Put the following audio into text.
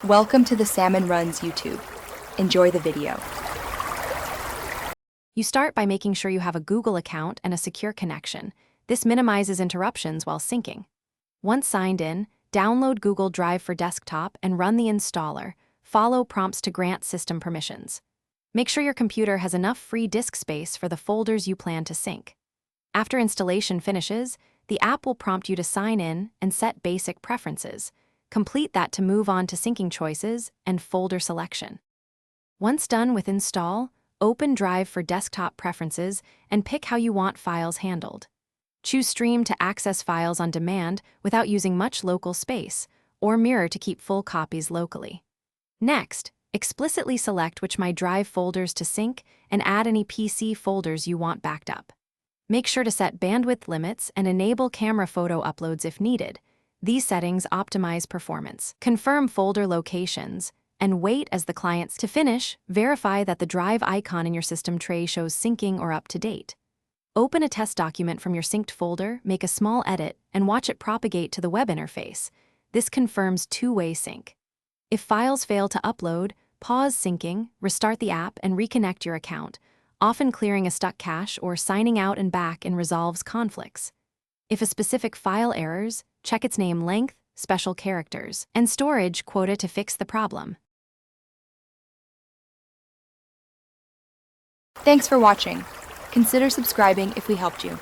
Welcome to the Salmon Runs YouTube. Enjoy the video. You start by making sure you have a Google account and a secure connection. This minimizes interruptions while syncing. Once signed in, download Google Drive for desktop and run the installer. Follow prompts to grant system permissions. Make sure your computer has enough free disk space for the folders you plan to sync. After installation finishes, the app will prompt you to sign in and set basic preferences. Complete that to move on to syncing choices and folder selection. Once done with install, open Drive for desktop preferences and pick how you want files handled. Choose Stream to access files on demand without using much local space, or Mirror to keep full copies locally. Next, explicitly select which My Drive folders to sync and add any PC folders you want backed up. Make sure to set bandwidth limits and enable camera photo uploads if needed. These settings optimize performance. Confirm folder locations and wait as the clients to finish. Verify that the drive icon in your system tray shows syncing or up to date. Open a test document from your synced folder, make a small edit, and watch it propagate to the web interface. This confirms two-way sync. If files fail to upload, pause syncing, restart the app, and reconnect your account, often clearing a stuck cache or signing out and back and resolves conflicts. If a specific file errors, check its name length, special characters, and storage quota to fix the problem. Thanks for watching. Consider subscribing if we helped you.